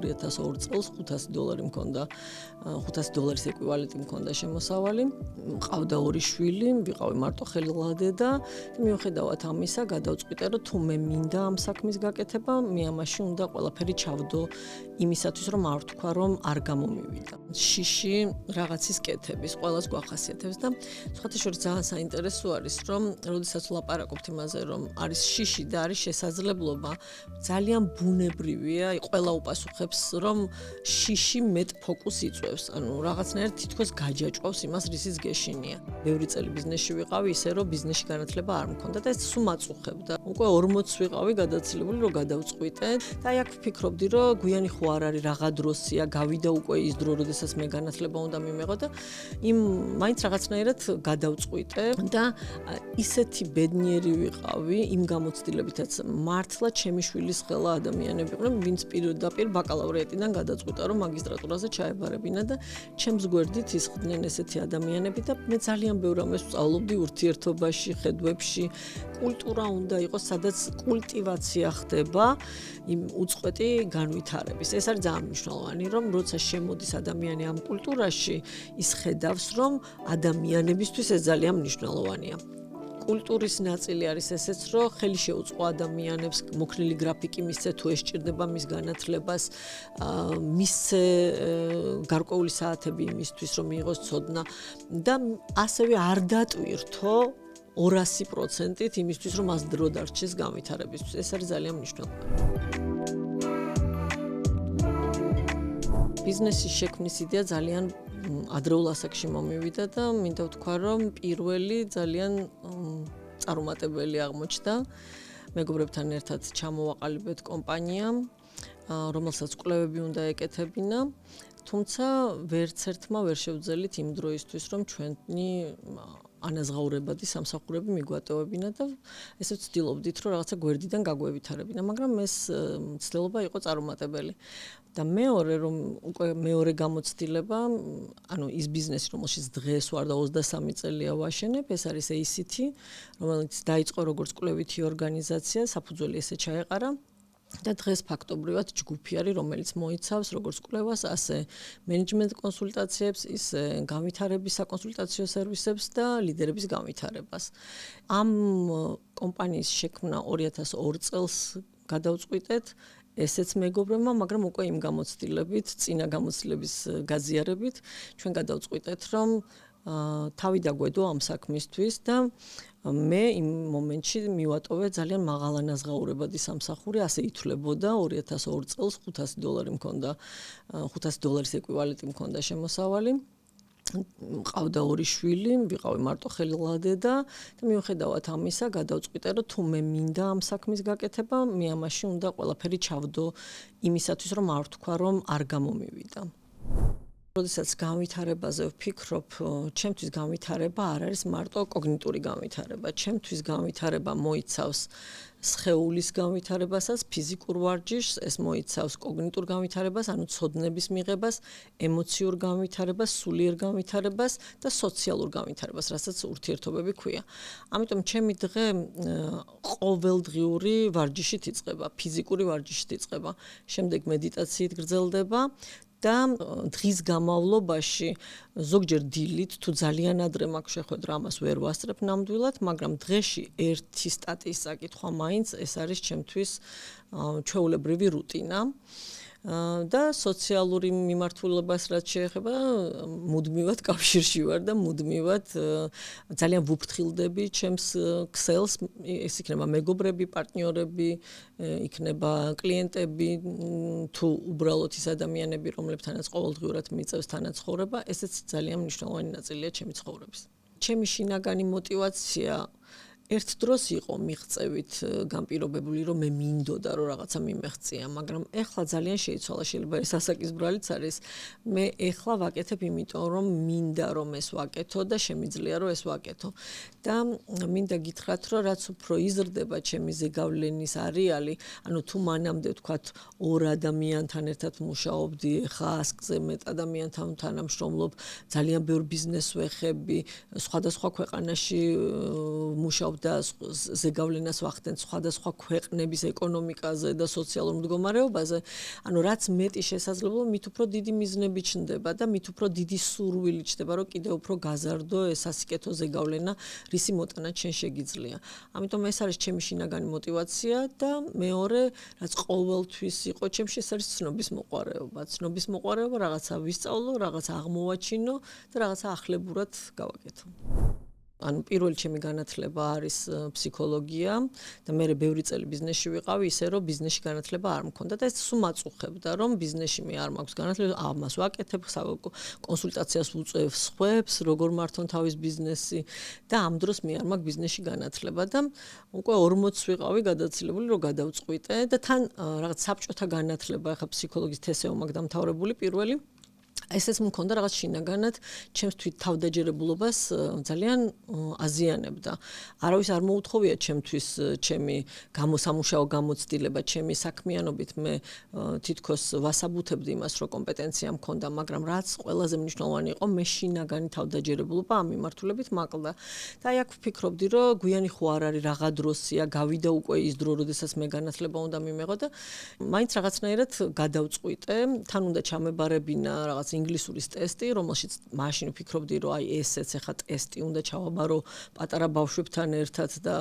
2002 წელს $500 მქონდა, $500 ეკვივალენტი მქონდა შემოსავალი. მყავდა 2 შვილი, ვიყავი მარტო ხელილადე და მიუხედავად ამისა გადავწყვიტე, რომ თუ მე მინდა ამ საქმის გაკეთება, მე ამაში უნდა ყველაფერი ჩავდო იმისათვის, რომ არ ვთქვა, რომ არ გამომივიდა. შიში რაღაცის კეთების, ყველას გვახასიათებს და სხვათა შორის ძალიან საინტერესო არის, რომ როდესაც ვლაპარაკობთ იმაზე, რომ არის შიში და არის შესაძლებლობა, ძალიან ბუნებრივია, ყველა უპასუხებს, რომ შიში მეტ ფოკუსს იწვევს. ანუ რაღაცნაირად თითქოს გაჯაჭვავს იმას, რისიც გეშინია. ბევრი წელი ბიზნესში ვიყავი, ისე რომ ბიზნესში განათლება არ მქონდა და ეს სულ მაწუხებდა. უკვე 40 ვიყავი გადაცილებული, რომ გადავწყვიტე და აი აქ ვფიქრობდი, რომ გვიანი ხო არ არის რაღა დროსია, გავიდა უკვე ის დრო, როდესაც მე განათლება უნდა მიმეღო და მაინც რაღაცნაირად გადავწყვიტე და ისეთი ბედნიერი ვიყავი იმ გამოცდილებითაც მართლა ჩემი შვილის ხელა ადამიანები იყვნენ, ვინც პირდაპირ ბაკალავრიატიდან გადაწყვიტა, რომ მაგისტრატურაზე ჩაებარებინა და ჩემს გვერდით ისხდნენ ესეთი ადამიანები და მე ძალიან ბევრ ამას ვსწავლობდი ურთიერთობაში, ხედვებში, კულტურა უნდა იყოს, სადაც კულტივაცია ხდება იმ უწყვეტი განვითარების. ეს არის ძალიან მნიშვნელოვანი, რომ როცა შემოდის ადამიანი ამ კულტურაში, ის ხედავს, რომ ადამიანებისთვის ეს ძალიან მნიშვნელოვანია. კულტურის ნაწილი არის ესეც, რომ ხელი შეუწყო ადამიანებს, მოქნილი გრაფიკი მისცე თუ ესჭირდება მის განათლებას, მისცე გარკვეული საათები იმისთვის, რომ მიიღოს ცოდნა და ასევე არ დატვირთო 200%-ით იმისთვის, რომ მას დრო დარჩეს განვითარებისთვის. ეს არის ძალიან მნიშვნელოვანი. ბიზნესის შექმნის იდეა ძალიან ადრეულ ასაკში მომივიდა და მინდა ვთქვა, რომ პირველი ძალიან წარუმატებელი აღმოჩნდა. მეგობრებთან ერთად ჩამოვაყალიბეთ კომპანია, რომელსაც კვლევები უნდა ეკეთებინა, თუმცა ვერც ერთმა ვერ შევძელით იმ დროისთვის, რომ ჩვენი ანაზღაურებადი სამსახურები მიგვატოვებინა და ესე ვცდილობდით, რომ რაღაცა გვერდიდან გაგვევითარებინა, მაგრამ ეს ცდილობა იყო წარუმატებელი. და მეორე გამოცდილება, ანუ ის ბიზნესი, რომელშიც დღეს ვარ და 23 წელია ვაშენებ, ეს არის ACT, რომელიც დაიწყო როგორც კვლევითი ორგანიზაცია, საფუძველი ესე ჩაეყარა. და დღეს ფაქტობრივად ჯგუფი არის, რომელიც მოიცავს როგორც კვლევას, ასე მენეჯმენტ კონსულტაციებს, ისე განვითარების საკონსულტაციო სერვისებს და ლიდერების განვითარებას. ამ კომპანიის შექმნა 2002 წელს გადავწყვიტეთ, ესეც მეგობრებმა, მაგრამ უკვე იმ გამოცდილებით, წინა გამოცდილების გაზიარებით, ჩვენ გადავწყვიტეთ, რომ თავი დაგვედო ამ საქმისთვის და მე იმ მომენტში მივატოვე ძალიან მაღალანაზღაურებადი სამსახური, ასე ითვლებოდა 2002 წელს $500 მქონდა, $500 ეკვივალენტი მქონდა შემოსავალი. მყავდა 2 შვილი, ვიყავი მარტო ხელილადე და მიუხედავად ამისა გადავწყვიტე, რომ თუ მე მინდა ამ საქმის გაკეთება, მე ამაში უნდა ყველაფერი ჩავდო იმისათვის, რომ არ ვთქვა, რომ არ გამომივიდა. როდესაც განვითარებაზე ვფიქრობ, ჩემთვის განვითარება არ არის მარტო კოგნიტური განვითარება. ჩემთვის განვითარება მოიცავს სხეულის განვითარებასაც, ფიზიკურ ვარჯიშს, ეს მოიცავს კოგნიტურ განვითარებას, ანუ ცოდნების მიღებას, ემოციურ განვითარებას, სულიერ განვითარებას და სოციალურ განვითარებას, რასაც ურთიერთობები ქვია. ამიტომ ჩემი დღე ყოველდღიური ვარჯიშით იწყება, ფიზიკური ვარჯიშით იწყება, შემდეგ მედიტაციით გრძელდება. და დღის განმავლობაში ზოგჯერ დილით თუ ძალიან ადრე მაქვს შეხვედრა, ამას ვერ ვასწრებ ნამდვილად, მაგრამ დღეში ერთი სტატიის საკითხვა მაინც ეს არის ჩემთვის ჩვეულებრივი რუტინა. და სოციალური მიმართულებას რაც შეეხება, მუდმივად კავშირში ვარ და მუდმივად ძალიან ვუფრთხილდები ჩემს ქსელს, ეს იქნება მეგობრები, პარტნიორები, იქნება კლიენტები, თუ უბრალოდ ის ადამიანები, რომლებთანაც ყოველდღიურად მიწევს თანაცხოვრება, ესეც ძალიან მნიშვნელოვანი ნაწილია ჩემი ცხოვრების. ჩემი შინაგანი мотиваცია ერთ დროს იყო მიღწევით განპირობებული, რომ მე მინდოდა რომ რაღაცა მიმეღწია, მაგრამ ეხლა ძალიან შეიცვალა, შეიძლება ეს ასაკის ბრალიც არის. მე ეხლა ვაკეთებ იმიტომ, რომ მინდა რომ ეს ვაკეთო და შემიძლია რომ ეს ვაკეთო. და მინდა გითხრათ, რომ რაც უფრო იზრდება ჩემი ზეგავლენის არეალი, ანუ თუ მანამდე ვთქვათ, 2 ადამიანთან ერთად მუშაობდი, ეხლა 100-ზე მეტ ადამიანთან თანამშრომლობ, ძალიან ბევრ ბიზნესს ვეხები, სხვადასხვა ქვეყანაში მუშაობ ვსწავლობდა ზეგავლენას ვახდენთ სხვადასხვა ქვეყნების ეკონომიკაზე და სოციალურ მდგომარეობაზე, ანუ რაც მეტი შესაძლებლობა, მით უფრო დიდი მიზნები ჩნდება და მით უფრო დიდი სურვილი ჩნდება, რომ კიდევ უფრო გაზარდო ეს ასიკეთო ზეგავლენა, რისი მოტანა ჩვენ შეგიძლია. ამიტომ ეს არის ჩემი შინაგანი мотиваცია და მეორე, რაც ყოველთვის იყო ჩემში, ეს არის ცნობის მოყვარეობა. ცნობის მოყვარეობა, რაღაცა ვისწავლო, რაღაცა აღმოვაჩინო და რაღაცა ახლებურად გავაკეთო. ანუ პირველი ჩემი განათლება არის ფსიქოლოგია და მე ბევრი წელი ბიზნესში ვიყავი, ისე რომ ბიზნესში განათლება არ მქონდა და ეს სულ მაწუხებდა, რომ ბიზნესში მე არ მაქვს განათლება, ამას ვაკეთებ, კონსულტაციას ვუწევ სხვებს, როგორ მართონ თავის ბიზნესი და ამ დროს მე არ მაქვს ბიზნესში განათლება და უკვე 40 ვიყავი გადაცილებული, რომ გადავწყვიტე და თან რაღაც საბჭოთა განათლება, ახლა ფსიქოლოგის თესეო მაქვს დამთავრებული პირველი ესეც მქონდა რაღაც შინაგანად ჩემს თვით თავდაჯერებულობას ძალიან აზიანებდა. არავის არ მოუთხოვია ჩემთვის ჩემი სამუშაო გამოცდილება, ჩემი საქმიანობით მე თითქოს ვასაბუთებდი იმას, რომ კომპეტენცია მქონდა, მაგრამ რაც ყველაზე მნიშვნელოვანი იყო, მე შინაგანი თავდაჯერებულობა ამ მიმართულებით მაკლდა. და აი აქ ვფიქრობდი, რომ გვიანი ხო არ არის რაღა დროსია, გავიდა უკვე ის დრო, როდესაც მე განათლება უნდა მიმეღო და მაინც რაღაცნაირად გადავწყვიტე, თან უნდა ჩამებარებინა რაღაც ინგლისურის ტესტი, რომელშიც მაშინ ვფიქრობდი, რომ აი ესეც ახლა ტესტი უნდა ჩავაბარო პატარა ბავშვებთან ერთად და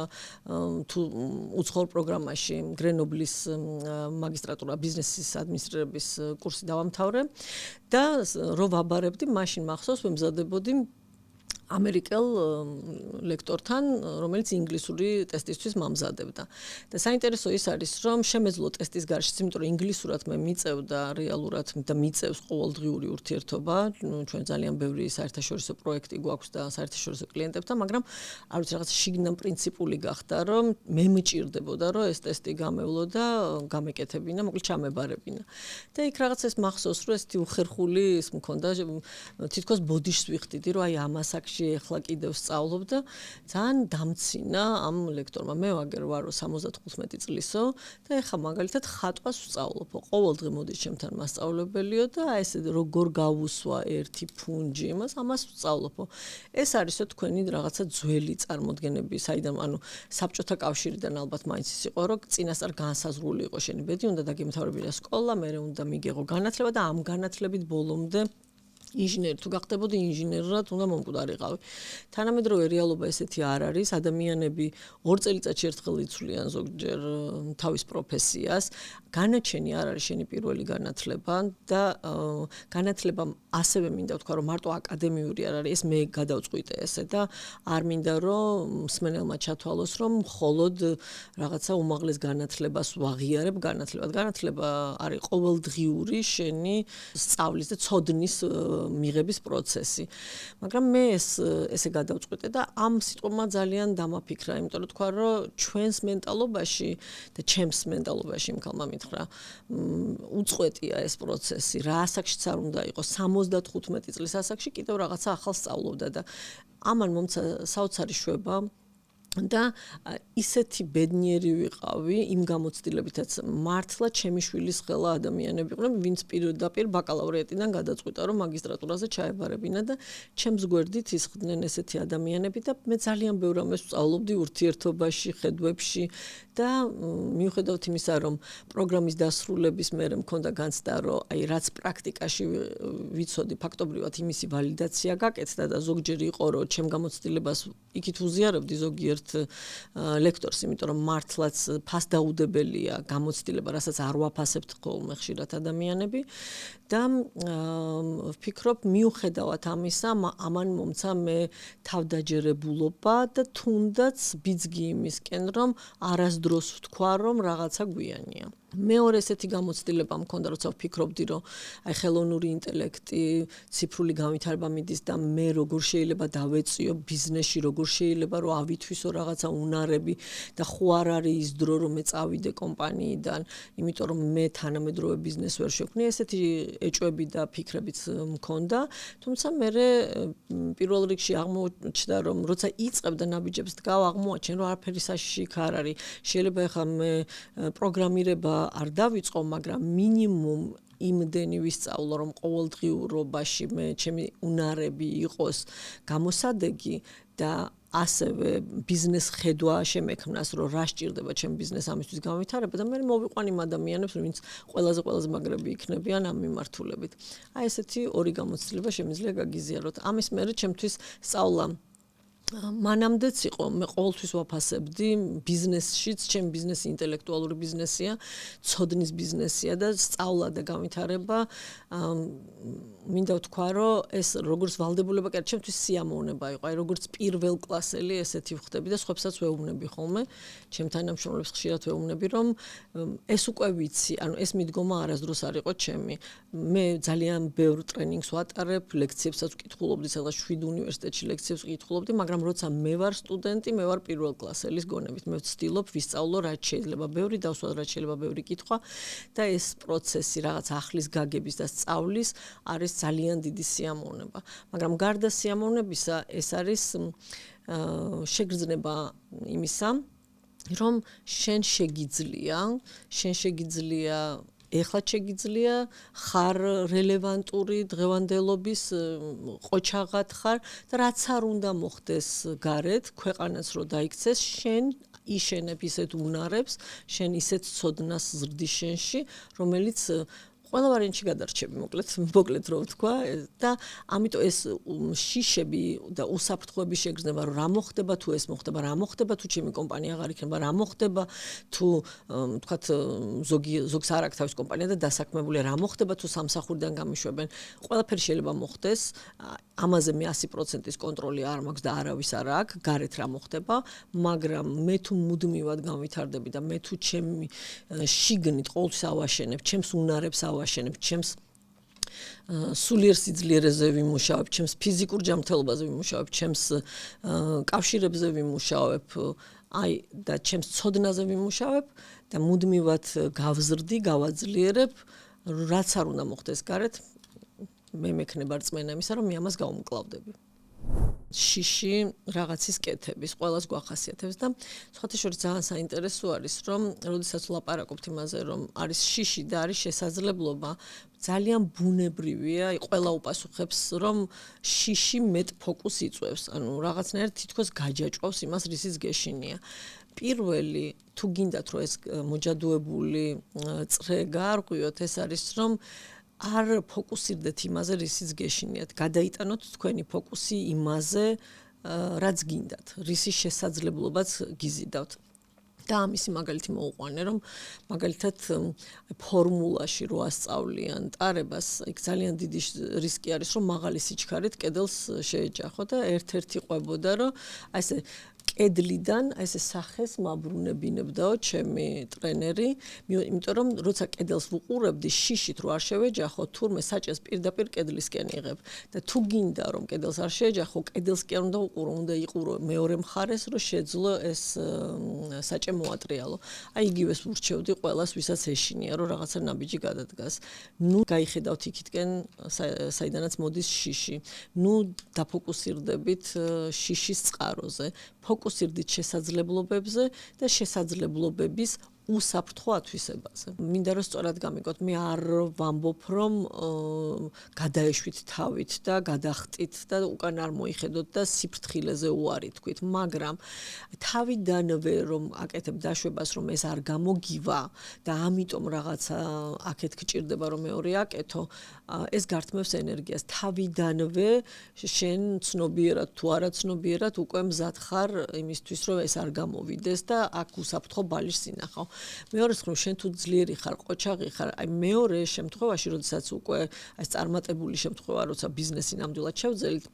თუ უცხოურ პროგრამაში გრენობლის მაგისტრატურა ბიზნესის ადმინისტრირების კურსი დავამთავრე და რო ვაბარებდი, მაშინ მახსოვს ვემზადებოდი ამერიკელ ლექტორთან, რომელიც ინგლისური ტესტისთვის მომზადებდა. და საინტერესო ის არის, რომ შემეძლო ტესტის გარშემო, იმიტომ რომ ინგლისურად მე მიწევდა რეალურად და მიწევს ყოველდღიური ურთიერთობა, ჩვენ ძალიან ბევრი საერთაშორისო პროექტი გვაქვს და საერთაშორისო კლიენტებთან, მაგრამ არ ვიცი რაღაც შიგნიდან პრინციპული გახდა, რომ მე მჭირდებოდა, რომ ეს ტესტი გამევლო და გამეკეთებინა, მოკლედ ჩამებარებინა. და იქ რაღაც ეს მახსოვს, რომ ესეთი უხერხული ის მქონდა, თითქოს ბოდიშს ვიხდიდი, რომ აი ამას ახლა კიდევ სწავლობ და ძალიან დამცინა ამ ლექტორმა. მე ვაგერ ვარო 75 წლისო და ეხლა მაგალითად ხატვას ვსწავლობ. ყოველდღე მოდის ჩემთან მასწავლებელიო და აი ესე როგორ გავუსვა ერთი ფუნჯი იმას, ამას ვსწავლობ. ეს არისო თქვენი რაღაცა ძველი წარმოდგენები, საიდან ანუ საბჭოთა კავშირიდან ალბათ მაინც ის იყო, რომ წინასწარ განსაზღვრული იყო შენი ბედი, უნდა დაგემთავრებინა სკოლა, მერე უნდა მიგეღო განათლება და ამ განათლებით ბოლომდე ინჟინერი თუ გახდებოდი ინჟინერად უნდა მომკვდარიყავი. თანამედროვე რეალობა ესეთი არ არის, ადამიანები 2 წელიწადში ერთხელ იცვლიან ზოგჯერ თავის პროფესიას. განაჩენი არ არის შენი პირველი განათლება და განათლება ასევე მინდა ვთქვა, რომ მარტო აკადემიური არ არის, ეს მე გადავწყვიტე ესე და არ მინდა რომ მსმენელმა ჩათვალოს, რომ მხოლოდ რაღაცა უმაღლეს განათლებას ვაღიარებ განათლებად. განათლება არის ყოველდღიური შენი სწავლის და ცოდნის მიღების პროცესი. მაგრამ მე ესე გადავწყვიტე და ამ სიტყვმა ძალიან დამაფიქრა, იმიტომ რომ თქვა, რომ ჩვენს მენტალობაში და ჩემს მენტალობაში მქალმა მითხრა, უწყვეტია ეს პროცესი, რა ასაკშიც არ უნდა იყოს, 75 წლის ასაკში კიდევ რაღაცა ახალს სწავლობდა და ამან მომცა საოცარი შვება და ისეთი ბედნიერი ვიყავი იმ გამოცდილებითაც მართლა ჩემი შვილის ხელა ადამიანები იყვნენ, ვინც პირდაპირ ბაკალავრიატიდან გადაწყვიტა, რომ მაგისტრატურაზე ჩაებარებინა და ჩემს გვერდით ისხდნენ ესეთი ადამიანები და მე ძალიან ბევრ ამას ვსწავლობდი ურთიერთობაში, ხედვებში და მიუხედავად იმისა, რომ პროგრამის დასრულების მერე მქონდა განცდა, რომ აი რაც პრაქტიკაში ვიცოდი, ფაქტობრივად იმისი ვალიდაცია გაკეთდა და ზოგჯერ იყო, რომ ჩემ გამოცდილებას იქით უზიარებდი ზოგიერთ ლექტორს, იმიტომ რომ მართლაც ფასდაუდებელია გამოცდილება, რასაც არ ვაფასებთ ხოლმე ხშირად ადამიანები და ვფიქრობ მიუხედავად ამისა, ამან მომცა მე თავდაჯერებულობა და თუნდაც ბიძგი იმისკენ, რომ არასდროს ვთქვა, რომ რაღაცა გვიანია. მეორე ესეთი გამოცდილება მქონდა, როცა ვფიქრობდი, რომ აი ხელოვნური ინტელექტი, ციფრული განვითარება მიდის და მე როგორ შეიძლება დავეწიო ბიზნესში, როგორ შეიძლება რომ ავითვისო რაღაცა უნარები და ხო არ არის ის დრო, რომ მე წავიდე კომპანიიდან, იმიტომ რომ მე თანამედროვე ბიზნეს ვერ შექმნი, ესეთი ეჭვები და ფიქრებიც მქონდა, თუმცა მე პირველ რიგში აღმოჩნდა, რომ როცა იწყებ და ნაბიჯებს დგავ, აღმოაჩენ, რომ არაფერი საშიში არ არის. შეიძლება ახლა მე პროგრამირება არ დავიწყო, მაგრამ მინიმუმ იმდენი ვისწავლო, რომ ყოველდღიურობაში მე ჩემი უნარები იყოს გამოსადეგი და ასევე ბიზნეს ხედვა შემექმნას, რომ რა სჭირდება ჩემ ბიზნეს ამისთვის განვითარება და მე მოვიყვან იმ ადამიანებს, ვინც ყველაზე მაგრები იქნებიან ამ მიმართულებით. აი ესეთი ორი გამოცდილება შემიძლია გაგიზიაროთ. ამის მერე ჩემთვის სწავლა მანამდეც იყო, მე ყოველთვის ვაფასებდი ბიზნესშიც, ჩემი ბიზნესი ინტელექტუალური ბიზნესია, ცოდნის ბიზნესია და სწავლა და განვითარება მინდა ვთქვა, რომ ეს როგორც ვალდებულება, კი არა, ჩემთვის სიამოვნება იყო, აი როგორც პირველ კლასელი ესეთი ვხდები და სხვებსაც ვეუბნები ხოლმე, ჩემ თანამშრომლებს ხშირად ვეუბნები, რომ ეს უკვე ვიცი, ანუ ეს მიდგომა არასდროს არ იყო ჩემი. მე ძალიან ბევრ ტრენინგს ვატარებ, ლექციებსაც ვკითხულობდი, სადღაც 7 უნივერსიტეტში ლექციებს ვკითხულობდი, მაგრამ როცა მე ვარ სტუდენტი, მე ვარ პირველ კლასელის გონებით. მე ვცდილობ ვისწავლო, რაც შეიძლება ბევრი დავსვა, რაც შეიძლება ბევრი კითხვა და ეს პროცესი რაღაც ახლის გაგების და სწავლის არის ძალიან დიდი სიამოვნება. მაგრამ გარდა სიამოვნებისა, ეს არის შეგრძნება იმისა, რომ შენ შეგიძლია ეხლა შეგიძლია ხარ რელევანტური დღევანდელობის ყოჩაღად ხარ და რაც არ უნდა მოხდეს გარეთ, ქვეყანას რო დაიქცეს, შენ იშენებ ისეთ უნარებს, შენ ისეთ ცოდნას ზრდი შენში, რომელიც ყველა ვარიანტში გადარჩები, მოკლედ რო ვთქვა და ამიტომ ეს შიშები და უსაფრთხოების შეგრძნება, რომ რა მოხდება თუ ეს მოხდება, რა მოხდება თუ ჩემი კომპანია აღარ იქნება, რა მოხდება თუ ვთქვათ ზოგს არ აქვს თავის კომპანია და დასაქმებულია, რა მოხდება თუ სამსახურიდან გამიშვებენ, ყველაფერი შეიძლება მოხდეს, ამაზე მე 100%-ის კონტროლი არ მაქვს და არავის არ აქვს, გარეთ რა მოხდება, მაგრამ მე თუ მუდმივად განვითარდები და მე თუ ჩემი შიგნით ყოველთვის ავაშენებ, ჩემს უნარებს ავაშენებ, ჩემს სულიერ სიძლიერეზე ვიმუშავებ, ჩემს ფიზიკურ ჯანმრთელობაზე ვიმუშავებ, ჩემს კავშირებზე ვიმუშავებ, აი და ჩემს ცოდნაზე ვიმუშავებ და მუდმივად გავზრდი, გავაძლიერებ, რაც არ უნდა მოხდეს გარეთ, მე მექნება რწმენა იმისა, რომ მე ამას გავუმკლავდები. შიში რაღაცის კეთების, ყველას გვახასიათებს და სხვათა შორის ძალიან საინტერესო არის, რომ როდესაც ვლაპარაკობთ იმაზე, რომ არის შიში და არის შესაძლებლობა, ძალიან ბუნებრივია, ყველა უპასუხებს, რომ შიში მეტ ფოკუსს იწვევს, ანუ რაღაცნაირად თითქოს გაჯაჭვავს იმას, რისიც გეშინია. პირველი, თუ გინდათ, რომ ეს მოჯადოებული წრე გაარღვიოთ, ეს არის, რომ არ ფოკუსირდეთ იმაზე, რისიც გეშინიათ. გადაიტანოთ თქვენი ფოკუსი იმაზე, რაც გინდათ, რისის შესაძლებლობაც გიზიდავთ. და ამისი მაგალითი მოუყვანე, რომ მაგალითად ფორმულაში რო ასწავლიან ტარებას, იქ ძალიან დიდი რისკი არის, რომ მაღალი სიჩქარით კედელს შეეჯახო და ერთ-ერთი ყვებოდა, რომ აი ესე კედლიდან აი ესე სახეს მაბრუნებინებდაო ჩემი ტრენერი, იმიტომ რომ როცა კედელს ვუყურებდი, შიშით რო არ შევეჯახო, თურმე საჭეს პირდაპირ კედლისკენ იღებ და თუ გინდა რომ კედელს არ შეეჯახო, კედელს კი არ უნდა უყურო, უნდა იყურო მეორე მხარეს, რომ შეძლო ეს საჭე მოატრიალო. აი იგივეს ურჩევდი ყველას, ვისაც ეშინია, რომ რაღაცა ნაბიჯი გადადგას. ნუ გაიხედავთ იქითკენ, საიდანაც მოდის შიში. ნუ დაფოკუსირდებით შიშის წყაროზე. ფოკუსირდით შესაძლებლობებზე და შესაძლებლობების უსაფრთხო ათვისებაზე. მინდა რომ სწორად გამიგოთ, მე არ ვამბობ, რომ გადაეშვით თავით და გადახტით და უკან არ მოიხედოთ და სიფრთხილეზე უარი თქვით, მაგრამ თავიდანვე რომ აკეთებ დაშვებას, რომ ეს არ გამოგივა და ამიტომ რაღაცა აქეთ გჭირდება რომ მეორე აკეთო, ეს გართმევს ენერგიას. თავიდანვე შენ ცნობიერად თუ არა ცნობიერად უკვე მზად ხარ იმისთვის, რომ ეს არ გამოვიდეს და აქ უსაფრთხო ბალიშს ინახავ. მეორე მხრივ შენ თუ ძლიერი ხარ, ყოჩაღი ხარ, აი მეორე შემთხვევაში, როდესაც უკვე აი წარმატებული შემთხვევა, როცა ბიზნესი ნამდვილად შევძელით,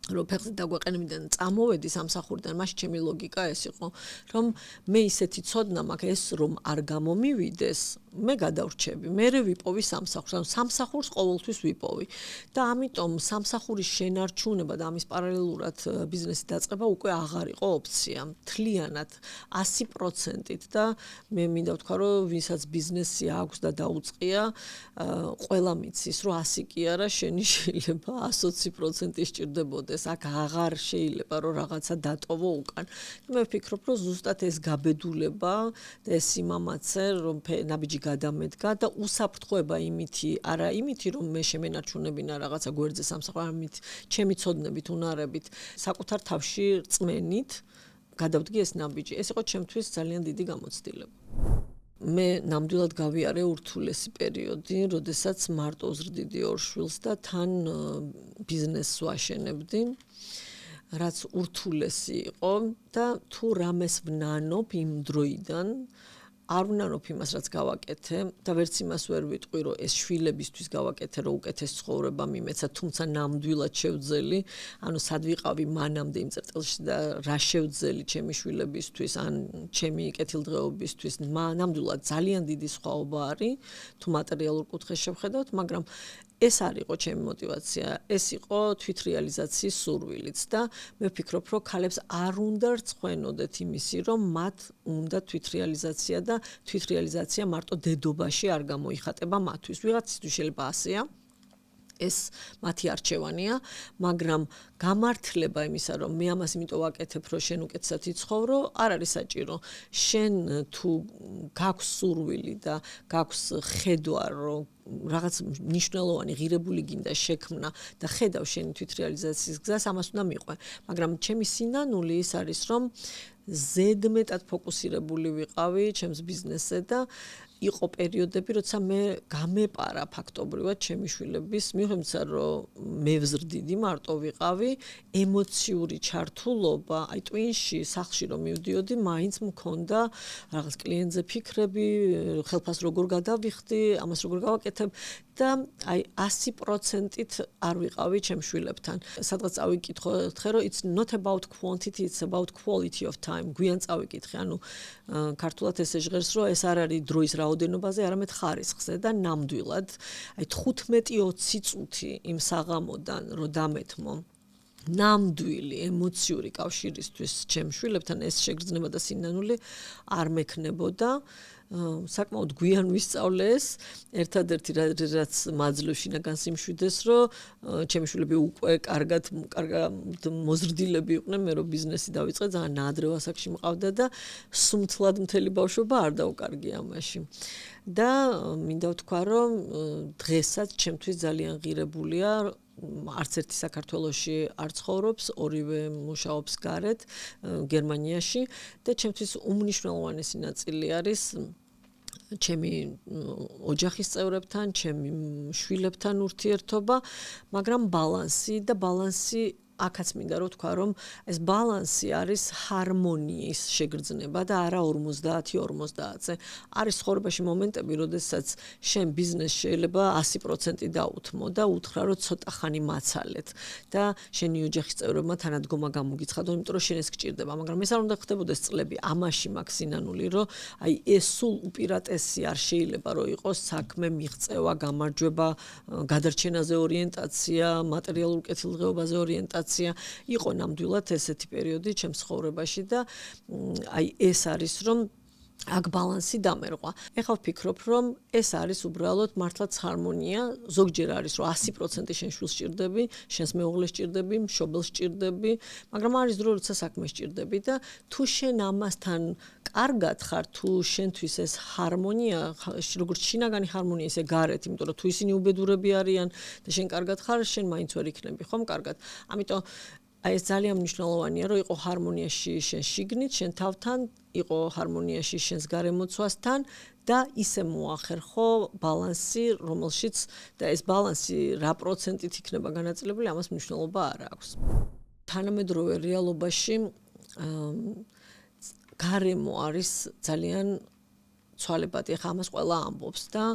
რომ ფეხზე დაგვეყენებიდან წამოვედი სამსახურიდან, მაშინ ჩემი ლოგიკა ეს იყო, რომ მე ისეთი ცოდნა მაქვს, ეს რომ არ გამომივიდეს, მე გადავრჩები, მე ვიპოვი სამსახურს, ანუ სამსახურს ყოველთვის ვიპოვი. და ამიტომ სამსახურის შენარჩუნება და ამის პარალელურად ბიზნესის დაწყება უკვე აღარ იყო ოფცია. მთლიანად 100%-ით და მე მინდა ვთქვა, რომ ვისაც ბიზნესი აქვს და დაუწყია, ყველა მიცის, რომ 100 კი არა, შენი შეიძლება 120% სჭირდებოდეს. აქ აღარ შეიძლება რომ რაღაცა დატოვო უკან. მე ვფიქრობ, რომ ზუსტად ეს გაბედულება და ეს სიმამაცე, რომ ნაბიჯი გადამედგა და უსაფრთხოება იმითი, არა იმითი, რომ მე შემენარჩუნებინა რაღაცა გვერდზე სამსახურით, ჩემი ცოდნებით, უნარებით, საკუთარ თავში რწმენით გადავდგი ეს ნაბიჯი. ეს იყო ჩემთვის ძალიან დიდი გამოცდილება. მე ნამდვილად გავიარე ურთულესი პერიოდი, როდესაც მარტო ვზრდიდი ორ შვილს და თან ბიზნესს ვაშენებდი. რაც ურთულესი იყო და თუ რამეს ვნანობ იმ დროიდან არ ვნანობ იმას რაც გავაკეთე და ვერც იმას ვერ ვიტყვი რომ ეს შვილებისთვის გავაკეთე რომ უკეთეს ცხოვრება მიმეცა თუმცა ნამდვილად შევძელი ანუ სად ვიყავი მანამდე იმ წერტილში და რა შევძელი ჩემი შვილებისთვის ან ჩემი კეთილდღეობისთვის ნამდვილად ძალიან დიდი სხვაობა არის თუ მატერიალურ კუთხეს შევხედავთ მაგრამ ეს არ იყო ჩემი мотиваცია, ეს იყო თვითრეალიზაციის სურვილიც და მე ვფიქრობ, რომ ქალებს არ უნდა რწყვენოდეთ იმისი, რომ მათ უნდა თვითრეალიზაცია და თვითრეალიზაცია მარტო დედობაში არ გამოიხატება მათთვის. ვიღაცისთვის შეიძლება ასეა. ეს მათი არჩევანია, მაგრამ გამართლება იმისა, რომ მე ამას იმიტომ ვაკეთებ, რომ შენ უკეთესად იცხოვრო, არ არის საჭირო. შენ თუ გაქვს სურვილი და გაქვს ხედვა, რომ რაღაც მნიშვნელოვანი ღირებული გინდა შექმნა და ხედავ შენი თვითრეალიზაციის გზას, ამას უნდა მიყვე. მაგრამ ჩემი სინანული ის არის, რომ ზედმეტად ფოკუსირებული ვიყავი ჩემს ბიზნესზე და იყო პერიოდები, როცა მე გამეპარა ფაქტობრივად ჩემი შვილების, მიუხედავად რომ მე ვზრდიდი, მარტო ვიყავი, ემოციური ჩართულობა, აი ტვინში, სახლში რომ მივდიოდი, მაინც მქონდა რაღაც კლიენტზე ფიქრები, ხელფას როგორ გადავიხდი, ამას როგორ გავაკეთებ და აი 100%-ით არ ვიყავი ჩემ შვილებთან. სადღაც წავიკითხო ერთხელ, რომ it's not about quantity, it's about quality of time. გვიან წავიკითხე, ანუ ქართულად ესე ჟღერს, რომ ეს არ არის დროის რაოდენობაზე, არამედ ხარისხზე და ნამდვილად აი 15-20 წუთი იმ საღამოდან რომ დამეთმო ნამდვილი ემოციური კავშირისთვის ჩემ შვილებთან ეს შეგრძნება და სინანული არ მექნებოდა საკმაოდ გვიან ვისწავლე ეს ერთადერთი რაც მაძლევს შინაგან სიმშვიდეს რომ ჩემი შვილები უკვე კარგად მოზრდილები იყვნენ მე რომ ბიზნესი დავიწყე ძალიან ნაადრევ ასაკში მყავდა და სუმთლად მთელი ბავშვობა არ დავკარგი ამაში და მინდა ვთქვა რომ დღესაც ჩემთვის ძალიან ღირებულია არც ერთი საქართველოში არ ცხოვრობს, ორივე მუშაობს გარეთ, გერმანიაში და ჩემთვის უმნიშვნელოვანესი ნაწილი არის ჩემი ოჯახის წევრებთან, ჩემი შვილებთან ურთიერთობა, მაგრამ ბალანსი აქაც მინდა რომ თქვა რომ ეს ბალანსი არის ჰარმონიის შეგრძნება და არა 50-50-ზე. არის ცხოვრებაში მომენტები, როდესაც შენ ბიზნესს შეიძლება 100% დაუთმო და უთხრა რომ ცოტა ხანი მაცალეთ და შენი ოჯახის წევრებმა თანადგომა გამოგიცხადო, იმიტომ რომ შენ ეს გჭირდება, მაგრამ ეს არ უნდა ხდებოდეს წლები. ამაში მაქვს სინანული, რომ აი ეს სულ უპირატესი არ შეიძლება რომ იყოს საქმე, მიღწევა, გამარჯვება, გადარჩენაზე ორიენტაცია, მატერიალურ კეთილდღეობაზე ორიენტაცია იყო ნამდვილად ესეთი პერიოდი ჩემს ცხოვრებაში და აი ეს არის რომ აქ ბალანსი დამერყვა. ეხლა ვფიქრობ რომ ეს არის უბრალოდ მართლაც ჰარმონია, ზოგჯერ არის რომ 100% შენ შვილს სჭირდები, შენს მეუღლეს სჭირდები, მშობელს სჭირდები, მაგრამ არის დრო როცა საქმეს სჭირდები და თუ შენ ამასთან კარგად ხარ, თუ შენთვის ეს ჰარმონია, როგორც შინაგანი ჰარმონია, ისე გარეთ, იმიტომ რომ თუ ისინი უბედურები არიან და შენ კარგად ხარ, შენ მაინც ვერ იქნები, ხომ, კარგად. ამიტომ აი ეს ძალიან მნიშვნელოვანია, რომ იყო ჰარმონიაში შენ შიგნით, შენ თავთან, იყო ჰარმონიაში შენს გარემოცვასთან და ისე მოახერხო ბალანსი, რომელშიც და ეს ბალანსი რა პროცენტით იქნება განაწილებული, ამას მნიშვნელობა არ აქვს. თანამედროვე რეალობაში გარემო არის ძალიან ცვალებადი. ეხლა ამას ყველა ამბობს და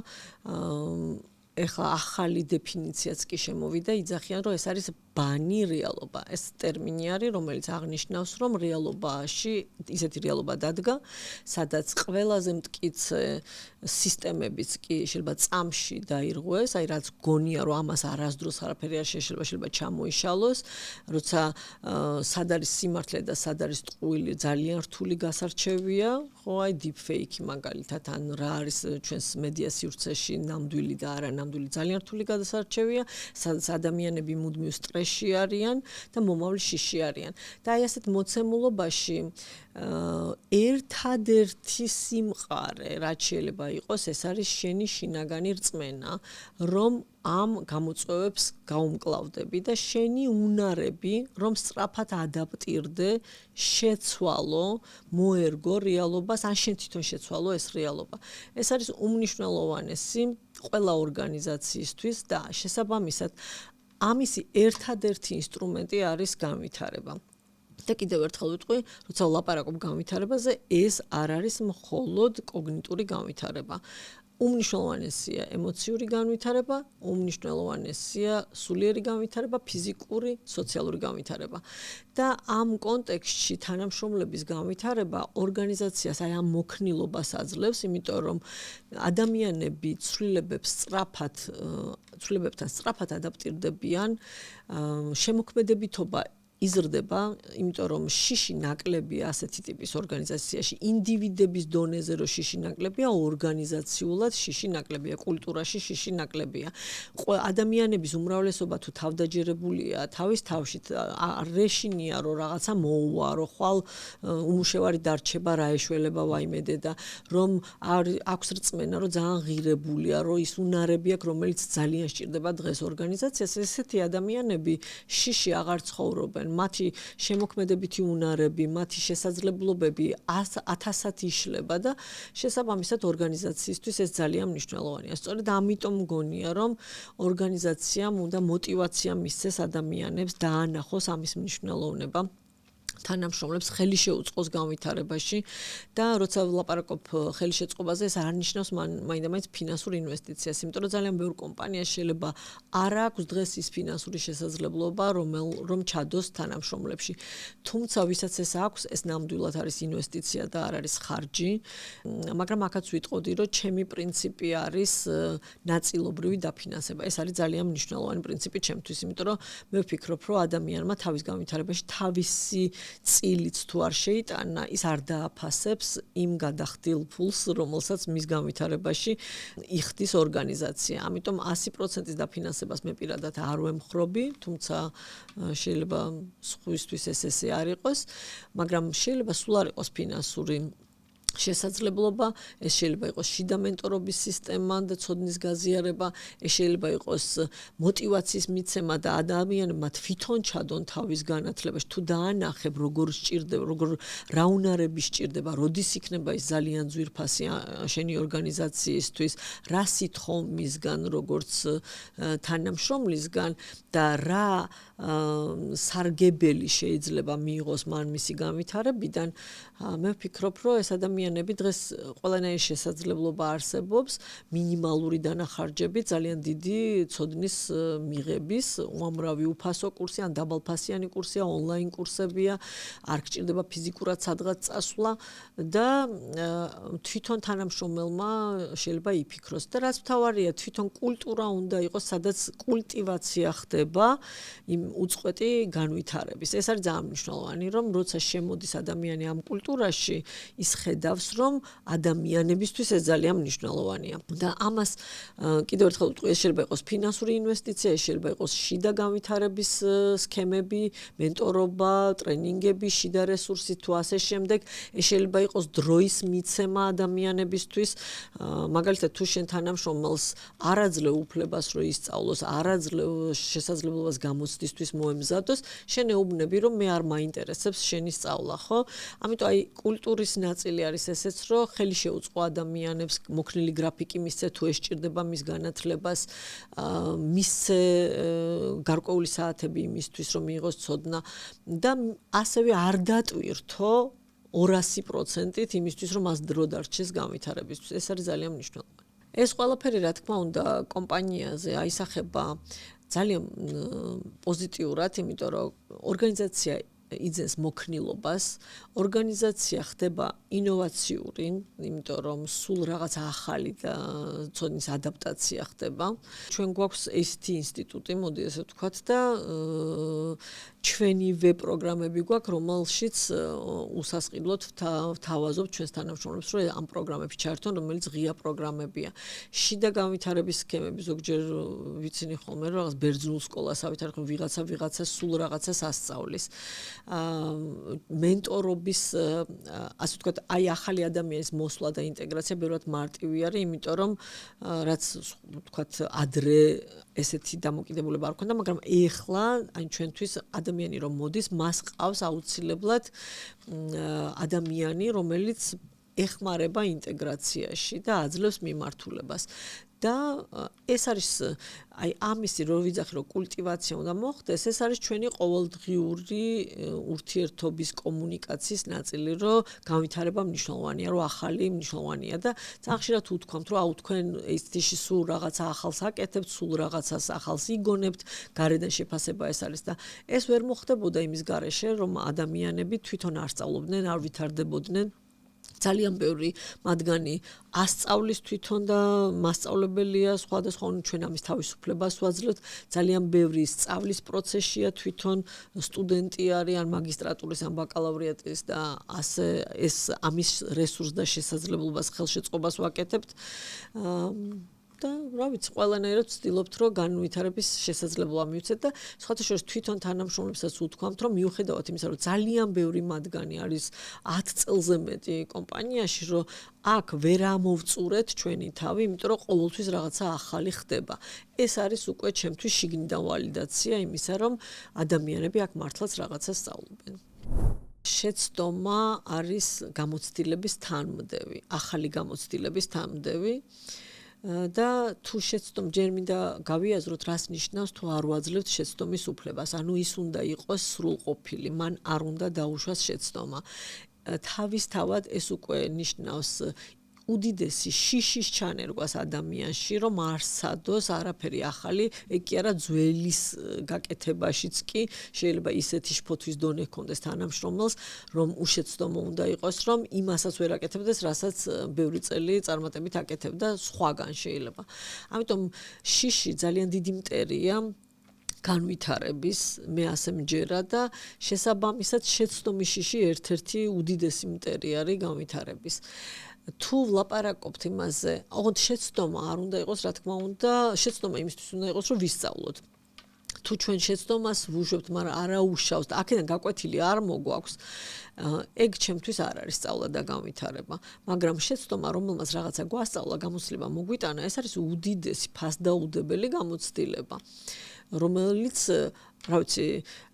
ეხლა ახალი დეფინიციაც კი შემოვიდა, იძახიან, რომ ეს არის ბანი რეალობა. ეს ტერმინი არის, რომელიც აღნიშნავს, რომ რეალობაში ისეთი რეალობა დადგა, სადაც ყველაზე მტკიცე სისტემებიც კი შეიძლება წამში დაირღვეს, აი რაც გონია, რომ ამას არასდროს არაფერი არ შეიძლება ჩამოიშალოს, როცა სად არის სიმართლე და სად არის ტყუილი, ძალიან რთული გასარჩევია, ხო, აი deepfake მაგალითად, ან რა არის ჩვენს მედია სივრცეში ნამდვილი და არანამდვილი, ძალიან რთული გასარჩევია, სადაც ადამიანები მუდმივ გარეშე არიან და მომავლის შიში არიან. და აი ასეთ მოცემულობაში ერთადერთი სიმყარე, რაც შეიძლება იყოს, ეს არის შენი შინაგანი რწმენა, რომ ამ გამოწვევებს გაუმკლავდები და შენი უნარები, რომ სწრაფად ადაპტირდე, შეცვალო, მოერგო რეალობას, ან შენ თვითონ შეცვალო ეს რეალობა. ეს არის უმნიშვნელოვანესი ყველა ორგანიზაციისთვის და შესაბამისად ამისი ერთადერთი ინსტრუმენტი არის განვითარება. და კიდევ ერთხელ ვიტყვი, როცა ვლაპარაკობ განვითარებაზე, ეს არ არის მხოლოდ კოგნიტური განვითარება. უმნიშვნელოვანესია ემოციური განვითარება, უმნიშვნელოვანესია სულიერი განვითარება, ფიზიკური, სოციალური განვითარება. და ამ კონტექსტში თანამშრომლების განვითარება ორგანიზაციას აი ამ მოქნილობას აძლევს, იმიტომ რომ ადამიანები ცვლილებებთან სწრაფად ადაპტირდებიან, შემოქმედებითობა იზრდება, იმიტომ რომ შიში ნაკლებია ასეთი ტიპის ორგანიზაციაში, ინდივიდების დონეზე რო შიში ნაკლებია, ორგანიზაციულად შიში ნაკლებია, კულტურაში შიში ნაკლებია. ადამიანების უმრავლესობა თუ თავდაჯერებულია თავის თავშით, რეშინია რომ რაღაცა მოუვა, რომ ხვალ უმუშევარი დარჩება, რა ეშველება ვაიმედე და რომ აქვს რწმენა, რომ ძალიან ღირებულია, რომ ის უნარები აქვს, რომელიც ძალიან სჭირდება დღეს ორგანიზაციას, ესეთი ადამიანები შიში აღარ ცხოვრობენ. მათი შემოქმედებითი უნარები, მათი შესაძლებლობები 1000-ად იშლება და შესაბამისად ორგანიზაციისთვის ეს ძალიან მნიშვნელოვანია. სწორედ ამიტომ მგონია, რომ ორგანიზაციამ უნდა მოტივაცია მისცეს ადამიანებს დაანახოს ამის მნიშვნელოვნება. თანამშრომლებს ხელი შეუწყოს განვითარებაში და როცა ვლაპარაკობ ხელი შეწყობაზე, ეს არ ნიშნავს მაინდამაინც ფინანსურ ინვესტიციას, იმიტომ რომ ძალიან ბევრ კომპანიას შეიძლება არ აქვს დღეს ის ფინანსური შესაძლებლობა, რომ ჩადოს თანამშრომლებში. თუმცა ვისაც ეს აქვს, ეს ნამდვილად არის ინვესტიცია და არ არის ხარჯი. მაგრამ აქაც ვიტყოდი, რომ ჩემი პრინციპი არის ნაწილობრივი დაფინანსება. ეს არის ძალიან მნიშვნელოვანი პრინციპი ჩემთვის, იმიტომ რომ მე ვფიქრობ, რომ ადამიანმა თავის განვითარებაში თავისი წილიც თუ არ შეიტანა, ის არ დააფასებს იმ გადახდილ ფულს, რომელსაც მის განვითარებაში იხდის ორგანიზაცია. ამიტომ 100%-ის დაფინანსებას მე პირადად არ ვემხრობი, თუმცა შეიძლება სხვისთვის ესე არ იყოს, მაგრამ შეიძლება სულ არ იყოს ფინანსური შესაძლებლობა, ეს შეიძლება იყოს შიდა მენტორობის სისტემა და ცოდნის გაზიარება, ეს შეიძლება იყოს მოტივაციის მიცემა და ადამიანებმა თვითონ ჩადონ თავის განათლებაში, თუ დაანახებ როგორ სჭირდება, რა უნარები სჭირდება, როდის იქნება ის ძალიან ძვირფასი შენი ორგანიზაციისთვის, რა სითხო მისგან, როგორც თანამშრომლისგან და რა სარგებელი შეიძლება მიიღოს მან მისი განვითარებიდან, მე ვფიქრობ, რომ ეს ადამიანები დღეს ყველანაირი შესაძლებლობა არსებობს, მინიმალური დანახარჯები, ძალიან დიდი ცოდნის მიღების, უამრავი უფასო კურსი ან დაბალფასიანი კურსია, ონლაინ კურსებია, არ გჭირდება ფიზიკურად სადღაც წასვლა და თვითონ თანამშრომელმა შეიძლება იფიქროს და რაც მთავარია, თვითონ კულტურა უნდა იყოს, სადაც კულტივაცია ხდება იმ უწყვეტი განვითარების. ეს არის ძალიან მნიშვნელოვანი, რომ როცა შემოდის ადამიანი ამ კულტურაში, ის ხედავს, რომ ადამიანებისთვის ეს ძალიან მნიშვნელოვანია. და ამას კიდევ ერთხელ ვიტყვი, ეს შეიძლება იყოს ფინანსური ინვესტიცია, ეს შეიძლება იყოს შიდა განვითარების სქემები, მენტორობა, ტრენინგები, შიდა რესურსი თუ ასე შემდეგ, ეს შეიძლება იყოს დროის მიცემა ადამიანებისთვის. მაგალითად, თუ შენ თანამშრომელს არ აძლევ უფლებას, რომ ისწავლოს, არ აძლევ შესაძლებლობას გამოცდისთვის მოემზადოს, შენ ეუბნები, რომ მე არ მაინტერესებს შენი სწავლა, ხო? ამიტომ აი კულტურის ნაწილი არის ესეც, რომ ხელი შეუწყო ადამიანებს, მოქნილი გრაფიკი მისცე, თუ ეს სჭირდება მის განათლებას, მისცე გარკვეული საათები იმისთვის, რომ მიიღოს ცოდნა და ასევე არ დატვირთო 200%-ით იმისთვის, რომ მას დრო დარჩეს განვითარებისთვის. ეს არის ძალიან მნიშვნელოვანი. ეს ყველაფერი, რა თქმა უნდა, კომპანიაზე აისახება ძალიან პოზიტიურად, იმიტომ რომ ორგანიზაცია იძენს მოქნილობას, ორგანიზაცია ხდება ინოვაციური, იმიტომ რომ სულ რაღაც ახალი და ცოდნის ადაპტაცია ხდება. ჩვენ გვაქვს ესეთი ინსტიტუტი, მოდი ესე ვთქვათ და ჩვენივე პროგრამები გვაქვს, რომელშიც უსასყიდლოდ ვთავაზობ ჩვენს თანამშრომლებს, რომ ამ პროგრამებში ჩაერთონ, რომელიც ღია პროგრამებია. შიდა განვითარების სქემები ზოგჯერ ვიცინი ხოლმე, რომ რაღაც ბერძნულ სკოლას ავითარებენ, ვიღაცა სულ რაღაცას ასწავლის. მენტორობის, ასე ვთქვათ, აი ახალი ადამიანის მოსვლა და ინტეგრაცია ბევრად მარტივი არის, იმიტომ რომ რაც ვთქვათ, ადრე ესეთი დამოკიდებულება არ ქონდა, მაგრამ ეხლა აი ჩვენთვის ადამიანი რომ მოდის, მას ყავს აუცილებლად ადამიანი, რომელიც ეხმარება ინტეგრაციაში და აძლევს მიმართულებას. და ეს არის აი ამისი რო ვიძახი რომ კულტივაცია უნდა მოხდეს, ეს არის ჩვენი ყოველდღიური ურთიერთობის კომუნიკაციის ნაწილი, რომ განვითარება მნიშვნელოვანია, რომ ახალი მნიშვნელოვანია და ძალიან ხშირად უთქვამთ, რომ აუ თქვენ ეს თიში სულ რაღაცა ახალს აკეთებთ, სულ რაღაცას ახალს იგონებთ, გარედან შეფასება ეს არის და ეს ვერ მოხდებოდა იმის გარეშე, რომ ადამიანები თვითონ არ სწავლობდნენ, არ ვითარდებოდნენ. ძალიან ბევრი მათგანი ასწავლის თვითონ და მასწავლებელია სხვადასხვა ჩვენ ამის თავისუფლებას ვაძლევთ ძალიან ბევრი სწავლის პროცესია თვითონ სტუდენტი არის ან მაგისტრატურის ან ბაკალავრიატის და ასე ეს ამის რესურს და შესაძლებლობას ხელშეწყობას ვაკეთებთ და რა ვიცი ყველანაირად ვცდილობთ რომ განვითარების შესაძლებლობა მივცეთ და სხვათა შორის თვითონ თანამშრომლებსაც ვთქვამთ რომ მიუხედავად იმისა რომ ძალიან ბევრი მათგანი არის 10 წელზე მეტი კომპანიაში რომ აქ ვერ ამოვწურეთ ჩვენი თავი იმიტომ რომ ყოველთვის რაღაცა ახალი ხდება ეს არის უკვე ჩემთვის შიგნიდან ვალიდაცია იმისა რომ ადამიანები აქ მართლაც რაღაცას სწავლობენ შეცდომა არის გამოცდილების თანმდევი ახალი გამოცდილების თანმდევი და თუ შეცდომ ჯერ მინდა გავიაზროთ რას ნიშნავს თუ არ ვაძლევთ შეცდომის უფლებას ანუ ის უნდა იყოს სრულყოფილი მან არ უნდა დაუშვას შეცდომა თავისთავად ეს უკვე ნიშნავს უდიდესი შიშის ჩანერგვას ადამიანში რომ არ სადოს არაფერი ახალი ეგ კი არა ძველის გაკეთებაშიც კი შეიძლება ისეთი შფოთვის დონე ჰქონდეს თანამშრომელს რომ უშეცდომო უნდა იყოს რომ იმასაც ვერ აკეთებდეს რასაც ბევრი წელი წარმატებით აკეთებდა სხვაგან შეიძლება ამიტომ შიში ძალიან დიდი მტერია განვითარების მე ასე მჯერა და შესაბამისად შეცდომის შიში ერთ-ერთი უდიდესი მტერი არის განვითარების თუ ვლაპარაკობთ იმაზე, ოღონდ შეცდომა არ უნდა იყოს, რა თქმა უნდა, შეცდომა იმისთვის უნდა იყოს, რომ ვისწავლოთ. თუ ჩვენ შეცდომას ვუშვებთ, მაგრამ არაუშავს და აქედან გაკვეთილი არ მოგვაქვს, ეგ ჩემთვის არ არის სწავლა და განვითარება. მაგრამ შეცდომა, რომელმაც რაღაცა გვასწავლა, გამოცდილება მოგვიტანა, ეს არის უდიდესი ფასდაუდებელი გამოცდილება, რომელიც, რა ვიცი,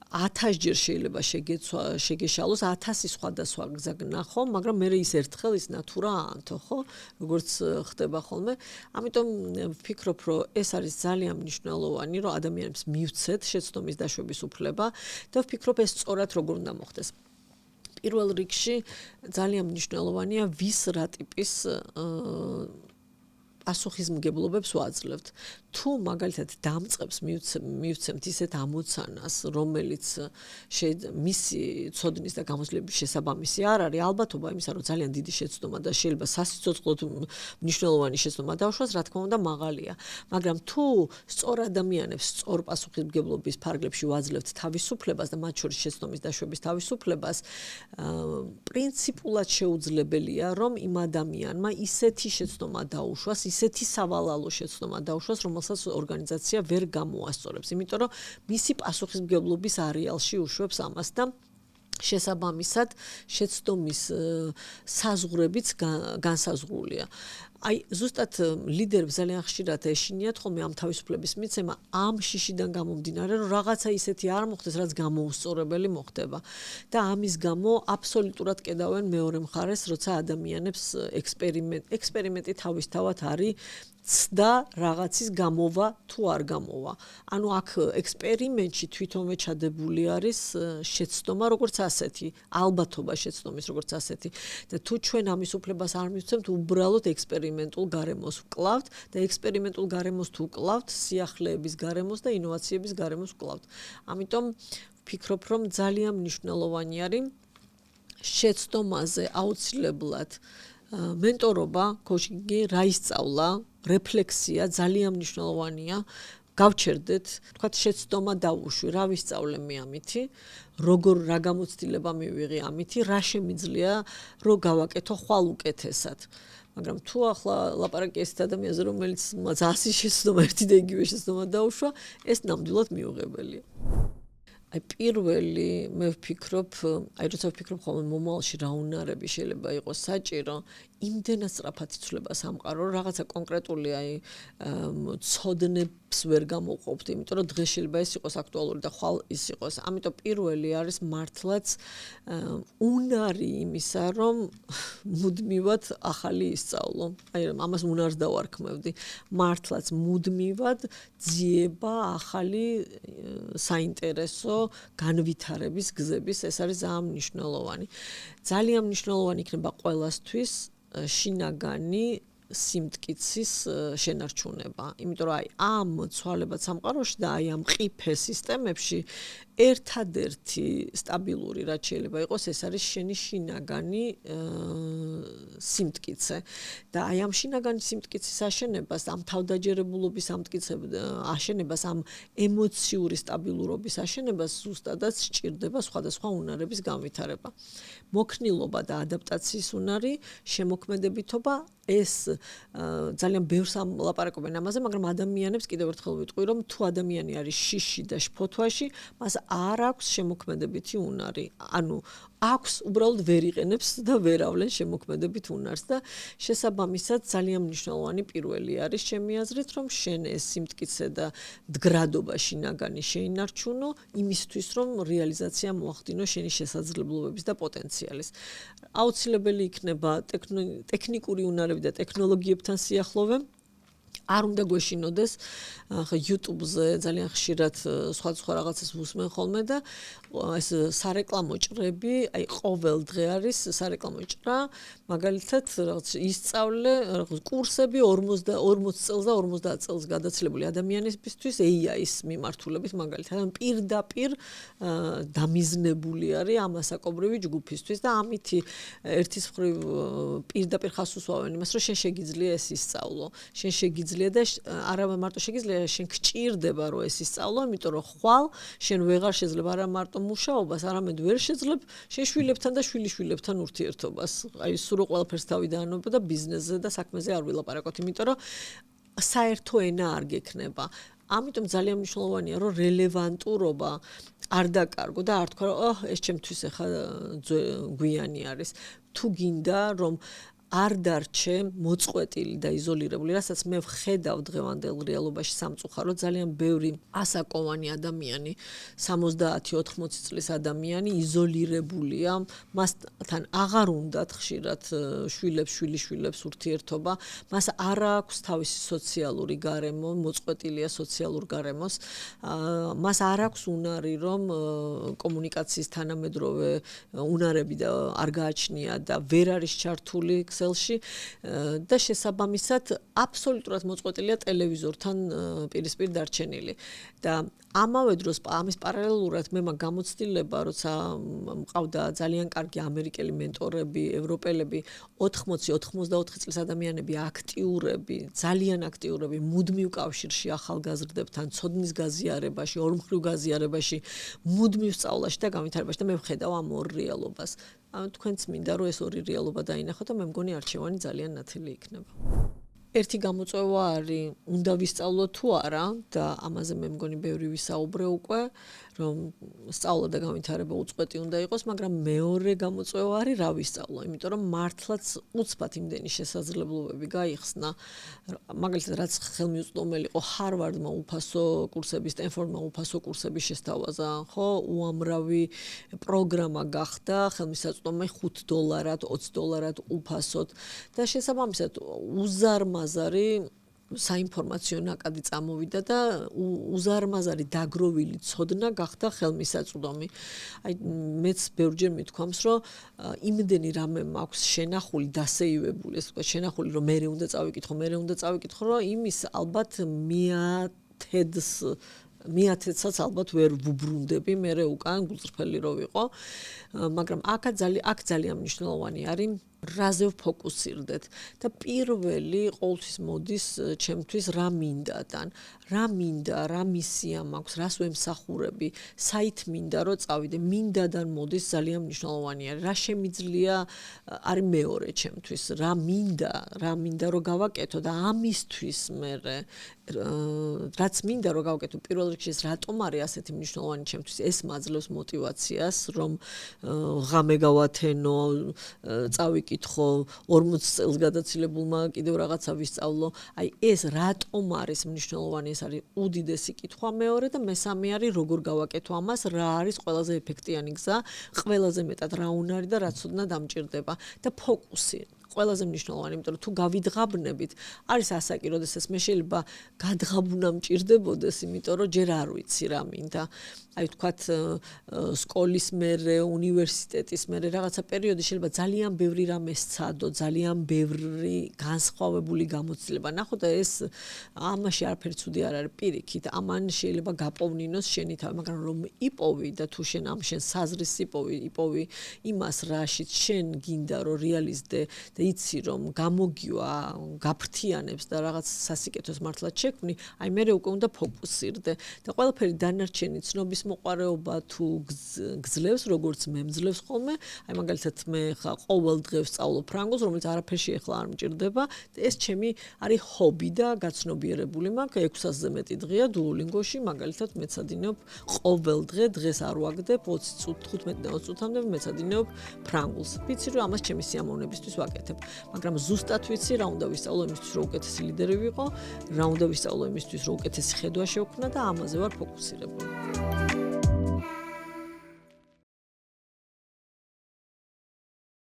1000 ჯერ შეიძლება შეგეშალოს 1000 სხვადასხვა გზა გნახო, მაგრამ მე ის ერთხელ ის ნატურა აანთო, ხო? როგორც ხდება ხოლმე. ამიტომ ვფიქრობ, რომ ეს არის ძალიან მნიშვნელოვანი, რომ ადამიანებს მივცეთ შეცდომის დაშვების უფლება და ვფიქრობ, ეს სწორად როგორ უნდა მოხდეს. პირველ რიგში ძალიან მნიშვნელოვანია ვის რა ტიპის პასუხისმგებლობებს ვაძლევთ. თუ მაგალითად დამწყებს მივცემთ ისეთ ამოცანას, რომელიც მისი ცოდნის და გამოცდილების შესაბამისი არ არის, ალბათობა იმისა, რომ ძალიან დიდი შეცდომა და შეიძლება სასიცოცხლოდ მნიშვნელოვანი შეცდომა დავშვას, რა თქმა უნდა, მაღალია. მაგრამ თუ სწორ ადამიანებს სწორ პასუხისმგებლობის ფარგლებში ვაძლევთ თავისუფლებას და მათ შორის შეცდომის დაშვების თავისუფლებას, პრინციპულად შეუძლებელია, რომ იმ ადამიანმა ისეთი შეცდომა დაუშვას, ისეთი სავალალო შეცდომა დაუშვას, რომელსაც ორგანიზაცია ვერ გამოასწორებს, იმიტომ რომ მისი პასუხისმგებლობის არეალში უშვებს ამას და შესაბამისად შეცდომის საზღვრებიც განსაზღვრულია. აი ზუსტად ლიდერებს ძალიან ხშირად ეშინიათ ხოლმე ამ თავისუფლების მიცემა ამ შიშიდან გამომდინარე რომ რაღაცა ისეთი არ მოხდეს რაც გამოუსწორებელი მოხდება და ამის გამო აბსოლუტურად კედავენ მეორე მხარეს როცა ადამიანებს ექსპერიმენტი თავისთავად არის ცდა რაღაცის გამოვა თუ არ გამოვა. ანუ აქ ექსპერიმენტში თვითონვე ჩადებული არის შეცდომა როგორც ასეთი, ალბათობა შეცდომის როგორც ასეთი. და თუ ჩვენ ამის უფლებას არ მივცემთ, უბრალოდ ექსპერიმენტულ გარემოს ვკლავთ და ექსპერიმენტულ გარემოს თუ ვკლავთ, სიახლეების გარემოს და ინოვაციების გარემოს ვკლავთ. ამიტომ ვფიქრობ, რომ ძალიან მნიშვნელოვანი არის შეცდომაზე აუცილებლად მენტორობა, კოუჩინგი რა ისწავლა, რეფლექსია ძალიან მნიშვნელოვანია. გავჩერდეთ, თქვათ შეცდომა დავუშვი, რა ვისწავლე მე ამითი, რა გამოცდილება მივიღე ამითი, რა შემიძლია რომ გავაკეთო ხვალ უკეთესად. მაგრამ თუ ახლა ლაპარაკი ეს ადამიანზე, რომელიც 100 შეცდომა ერთი და იგივე შეცდომა დაუშვა, ეს ნამდვილად მიუღებელია. აი პირველი მე ვფიქრობ, როცა ვფიქრობ ხოლმე მომავალში რა უნარები შეიძლება იყოს საჭირო, იმდენად სწრაფად იცვლება სამყარო, რაღაცა კონკრეტული ცოდნებს ვერ გამოვყოფთ, იმიტომ რომ დღეს შეიძლება ეს იყოს აქტუალური და ხვალ ის იყოს. ამიტომ პირველი არის მართლაც უნარი იმისა, რომ მუდმივად ახალი ისწავლო. აი ამას უნარს დავარქმევდი. მართლაც მუდმივად ძიება ახალი საინტერესო განვითარების გზების, ეს არის ძალიან მნიშვნელოვანი. ძალიან მნიშვნელოვანი იქნება ყველასთვის შინაგანი სიმტკიცის შენარჩუნება. იმიტომ რომ აი ამ ცვალებად სამყაროში და აი ამ ყიფე სისტემებში ერთადერთი სტაბილური რაც შეიძლება იყოს, ეს არის შენი შინაგანი სიმტკიცე. და აი ამ შინაგანი სიმტკიცის აშენებას, ამ თავდაჯერებულობის აშენებას, ამ ემოციური სტაბილურობის აშენებას ზუსტადაც სჭირდება სხვადასხვა უნარების განვითარება. მოქნილობა და ადაპტაციის უნარი, შემოქმედებითობა, ეს ძალიან ბევრს ლაპარაკობენ ამაზე, მაგრამ ადამიანებს კიდევ ერთხელ ვიტყვი, რომ თუ ადამიანი არის შიში და შფოთვაში, მას არ აქვს შემოქმედებითი უნარი. ანუ აქვს, უბრალოდ ვერ იყენებს და ვერ ავლენ შემოქმედებით უნარს და შესაბამისად ძალიან მნიშვნელოვანი პირველი არის ჩემი აზრით, რომ შენ ეს სიმტკიცე და მდგრადობა შინაგანი შეინარჩუნო იმისთვის, რომ რეალიზაცია მოახდინო შენი შესაძლებლობების და პოტენციალის. აუცილებელი იქნება ტექნიკური უნარები და ტექნოლოგიებთან სიახლოვე. არ უნდა გვეშინოდეს, ახლა YouTube-ზე ძალიან ხშირად სხვა რაღაცას ვუსმენ ხოლმე და ეს სარეკლამო ჭრები, აი ყოველ დღე არის სარეკლამო ჭრა, მაგალითად რაღაც ისწავლე კურსები 40 წელს და 50 წელს გადაცილებული ადამიანებისთვის AI-ის მიმართულებით, მაგალითად პირდაპირ დამიზნებული არის ამასაკობრივი ჯგუფისთვის და ამითი ერთის მხრივ პირდაპირ ხას უსვავენ იმას, რომ შენ შეგიძლია ეს ისწავლო, შენ შეგიძლია და არა მარტო შეგიძლია, შენ გჭირდება რომ ეს ისწავლო, იმიტომ რომ ხვალ შენ ვეღარ შეიძლება არა მარტო მუშაობას, არამედ ვერ შეძლებ შენ შვილებთან და შვილიშვილებთან ურთიერთობას. აი სულ ყველაფერს თავი დაანობო და ბიზნესზე და საქმეზე არ ვილაპარაკოთ, იმიტომ რომ საერთო ენა არ გექნება. ამიტომ ძალიან მნიშვნელოვანია, რომ რელევანტურობა არ დაკარგო და არ თქვა, რომ ეს ჩემთვის ახლა გვიანი არის. თუ გინდა რომ არ დარჩე მოწყვეტილი და იზოლირებული, რასაც მე ვხედავ დღევანდელ რეალობაში სამწუხაროდ, ძალიან ბევრი ასაკოვანი ადამიანი, 70-80 წლის ადამიანი იზოლირებულია, მასთან აღარ უნდათ ხშირად შვილებს ურთიერთობა, მას არ აქვს თავისი სოციალური გარემო, მოწყვეტილია სოციალურ გარემოს, მას არ აქვს უნარი, რომ კომუნიკაციის თანამედროვე უნარები და არ გააჩნია და ვერ არის ჩართული ქსელში და შესაბამისად აბსოლუტურად მოწყვეტილია ტელევიზორთან პირისპირ დარჩენილი. და ამავე დროს ამის პარალელურად მე მაგ გამოცდილება, როცა მყავდა ძალიან კარგი ამერიკელი მენტორები, ევროპელები, 80-84 წლის ადამიანები, აქტიურები, ძალიან აქტიურები, მუდმივ კავშირში ახალგაზრდებთან, ცოდნის გაზიარებაში, ორმხრივ გაზიარებაში, მუდმივ სწავლაში და განვითარებაში და მე ვხედავ ამ ორ რეალობას. თქვენც მინდა რომ ეს ორი რეალობა დაინახოთ და მე მგონი არჩევანი ძალიან ნათელი იქნება. ერთი გამოწვევა არის, უნდა ვისწავლო თუ არა და ამაზე მე მგონი ბევრი ვისაუბრე უკვე, რომ სწავლა და განვითარება უწყვეტი უნდა იყოს, მაგრამ მეორე გამოწვევა არის რა ვისწავლო, იმიტომ რომ მართლაც უცბად იმდენი შესაძლებლობები გაიხსნა, მაგალითად რაც ხელმიუწვდომელი იყო ჰარვარდმა უფასო კურსები, სტენფორდმა უფასო კურსები შესთავაზა, ხო, უამრავი პროგრამა გახდა ხელმისაწვდომი $5, $20 უფასოდ და შესაბამისად უზარმაზარი საინფორმაციო ნაკადი წამოვიდა და უზარმაზარი დაგროვილი ცოდნა გახდა ხელმისაწვდომი. აი მეც ბევრჯერ მithქვამს, რომ იმდენი რამე მაქვს შენახული, დასეივებული, ესე ვთქვათ, შენახული, რომ მე უნდა წავიკითხო, რომ იმის ალბათ მიათედს მე-10-საც ალბათ ვერ ვუბრუნდები, მე უკან გულწრფელი რო ვიყო, მაგრამ აქ ძალიან მნიშვნელოვანი არის რაზე ვფოკუსირდეთ და პირველი ყოველთვის მოდის ჩემთვის რა მინდადან, რა მინდა, რა მისია მაქვს, რას ვემსახურები, საით მინდა რომ წავიდე, მინდადან მოდის ძალიან მნიშვნელოვანი არის, რა შემიძლია არის მეორე ჩემთვის, რა მინდა რომ გავაკეთო და ამისთვის მე რაც მინდა რომ გავაკეთო პირველ რიგში ეს რატომ არის ასეთი მნიშვნელოვანი ჩემთვის, ეს მაძლევს мотиваციას, რომ ღამე გავათენო, წავიკითხო 40 წელს გადაცილებულმა კიდევ რაღაცა ვისწავლო. აი ეს რატომ არის მნიშვნელოვანი, ეს არის უდიდესი კითხვა მეორე და მესამე არის როგორ გავაკეთო ამას, რა არის ყველაზე ეფექტიანი გზა, ყველაზე მეტად რა უნარი და რა ცოდნა დამჭირდება და ფოკუსი. ყველაზე მნიშვნელოვანი, იმიტომ რომ თუ გავიძღაბნებით, არის ასაკი, როდესაც მე შეიძლება გადღაბუნა მჭირდებოდეს, იმიტომ რომ ჯერ არ ვიცი რა მინდა. აი ვთქვათ, სკოლის მერე, უნივერსიტეტის მერე რაღაცა პერიოდი შეიძლება ძალიან ბევრი რამე სცადო, ძალიან ბევრი განსხვავებული გამოცდილება. ნახო და ეს ამაში არაფერი ცუდი არ არის პირიქით. ამან შეიძლება გაპოვნინოს შენი თავი, მაგრამ რომ იპოვი და თუ შენ ამ შენ საზრის იპოვი იმას, რაშიც შენ გინდა რომ რეალიზდე და იცი რომ გამოგივა, გაფრთიანებს და რაღაც სასიკეთოს მართლაც შექმნი, აი მე უკვე უნდა ფოკუსირდე და ყველაფერი დანარჩენი ცნობის მოყარეობა თუ გძლევს, როგორც მე მძლევს ხოლმე, აი მაგალითად მე ხა ყოველ დღე ვსწავლობ ფრანგულს, რომელიც არაფერში ახლა არ მჭირდება და ეს ჩემი არის ჰობი და გაცნობიერებული მაქვს 600-ზე მეტი დღეა Duolingo-ში, მაგალითად მეცადინეობ ყოველ დღეს არ ვაგდებ 20 წუთი 15-20 წუთამდე მეცადინეობ ფრანგულს. ვიცი რომ ამას ჩემი სიამოვნებისთვის ვაკეთებ, მაგრამ ზუსტად ვიცი რა უნდა ვისწავლო იმისთვის რომ უკეთესი ლიდერი ვიყო, რა უნდა ვისწავლო იმისთვის რომ უკეთესი ხედვა შევქნა და ამაზე ვარ ფოკუსირებული.